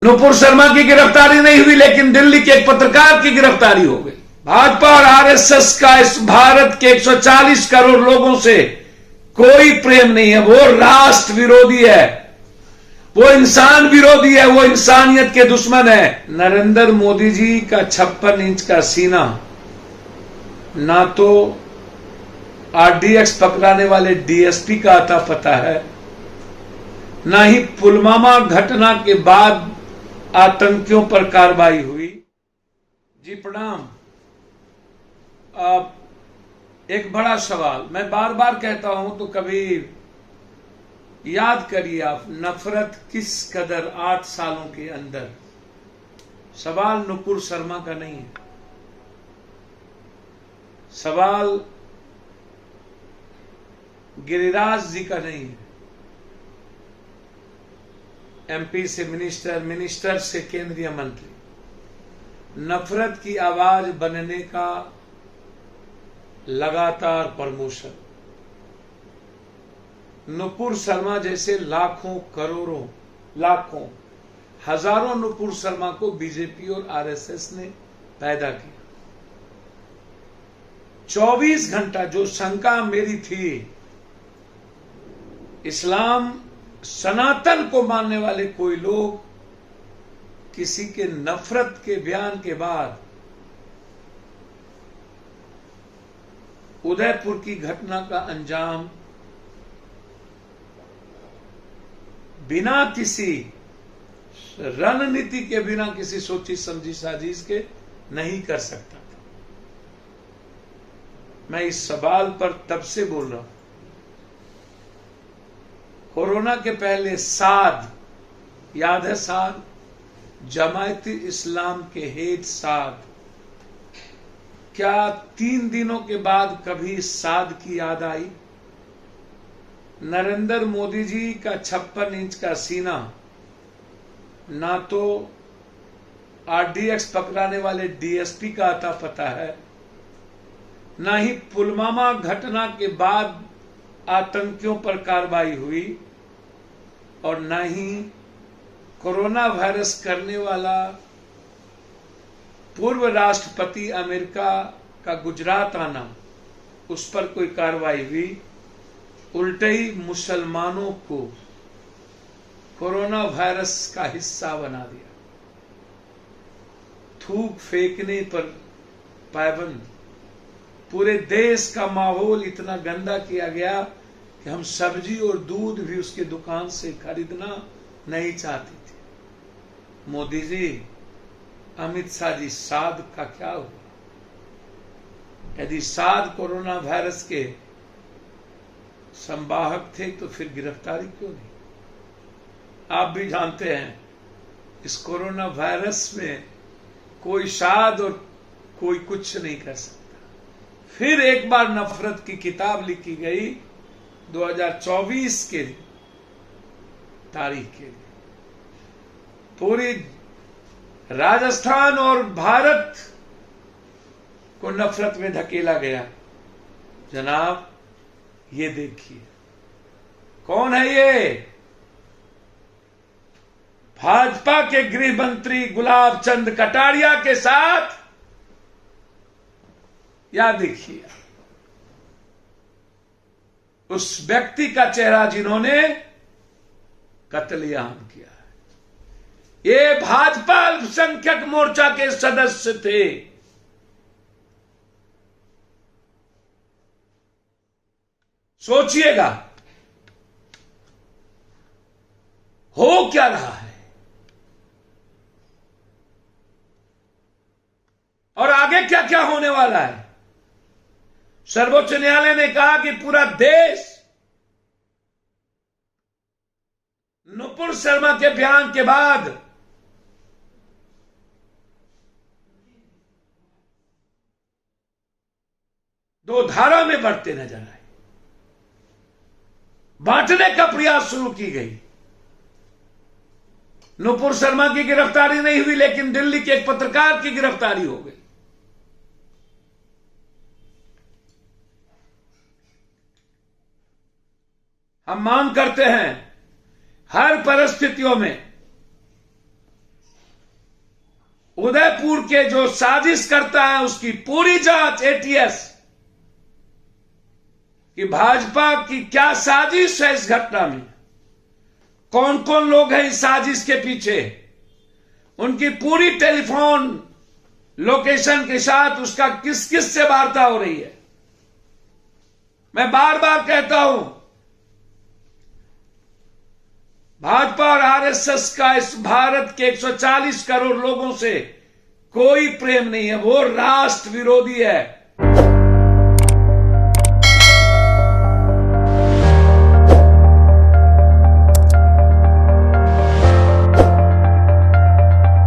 नुपुर शर्मा की गिरफ्तारी नहीं हुई, लेकिन दिल्ली के एक पत्रकार की गिरफ्तारी हो गई। भाजपा और आरएसएस का इस भारत के 140 करोड़ लोगों से कोई प्रेम नहीं है। वो राष्ट्र विरोधी है, वो इंसान विरोधी है, वो इंसानियत के दुश्मन है। नरेंद्र मोदी जी का 56 इंच का सीना ना तो आरडीएक्स पकड़ाने वाले डीएसपी का आता पता है, ना ही पुलवामा घटना के बाद आतंकियों पर कार्रवाई हुई। जी प्रणाम। एक बड़ा सवाल मैं बार बार कहता हूं, तो कभी याद करिए आप, नफरत किस कदर 8 सालों के अंदर। सवाल नुपुर शर्मा का नहीं है, सवाल गिरिराज जी का नहीं है, एमपी से मिनिस्टर, मिनिस्टर से केंद्रीय मंत्री। नफरत की आवाज बनने का लगातार प्रमोशन। नुपुर शर्मा जैसे लाखों, करोड़ों, लाखों, हजारों नुपुर शर्मा को बीजेपी और आरएसएस ने पैदा किया। 24 घंटा जो शंका मेरी थी, इस्लाम सनातन को मानने वाले कोई लोग किसी के नफरत के बयान के बाद उदयपुर की घटना का अंजाम बिना किसी रणनीति के, बिना किसी सोची समझी साजिश के नहीं कर सकता था। मैं इस सवाल पर तब से बोल रहा हूं। कोरोना के पहले साद, याद है साद, जमायती इस्लाम के हेड साद, क्या 3 दिनों के बाद कभी साद की याद आई? नरेंद्र मोदी जी का 56 इंच का सीना ना तो आरडीएक्स पकड़ाने वाले डीएसपी का आता पता है, ना ही पुलवामा घटना के बाद आतंकियों पर कार्रवाई हुई, और न ही कोरोना वायरस करने वाला पूर्व राष्ट्रपति अमेरिका का गुजरात आना, उस पर कोई कार्रवाई हुई। उल्टे ही मुसलमानों को कोरोना वायरस का हिस्सा बना दिया। थूक फेंकने पर पाबंद, पूरे देश का माहौल इतना गंदा किया गया कि हम सब्जी और दूध भी उसके दुकान से खरीदना नहीं चाहते थे। मोदी जी, अमित शाह जी, साद का क्या हुआ? यदि साद कोरोना वायरस के संवाहक थे तो फिर गिरफ्तारी क्यों नहीं? आप भी जानते हैं इस कोरोना वायरस में कोई साद और कोई कुछ नहीं कर सकता। फिर एक बार नफरत की किताब लिखी गई 2024 के तारीख के लिए। पूरी राजस्थान और भारत को नफरत में धकेला गया। जनाब, ये देखिए कौन है ये? भाजपा के गृह मंत्री गुलाब चंद कटारिया के साथ, या देखिए उस व्यक्ति का चेहरा जिन्होंने कत्लेआम किया है। ये भाजपा अल्पसंख्यक मोर्चा के सदस्य थे। सोचिएगा हो क्या रहा है, और आगे क्या क्या होने वाला है। सर्वोच्च न्यायालय ने कहा कि पूरा देश नुपुर शर्मा के बयान के बाद दो धारा में बढ़ते नजर आए। बांटने का प्रयास शुरू की गई। नुपुर शर्मा की गिरफ्तारी नहीं हुई, लेकिन दिल्ली के एक पत्रकार की गिरफ्तारी हो गई। हम मांग करते हैं हर परिस्थितियों में उदयपुर के जो साजिश करता है उसकी पूरी जांच एटीएस कि भाजपा की क्या साजिश है इस घटना में, कौन कौन लोग हैं इस साजिश के पीछे, उनकी पूरी टेलीफोन लोकेशन के साथ उसका किस किस से वार्ता हो रही है। मैं बार बार कहता हूं, भाजपा और आरएसएस का इस भारत के 140 करोड़ लोगों से कोई प्रेम नहीं है, वो राष्ट्र विरोधी है।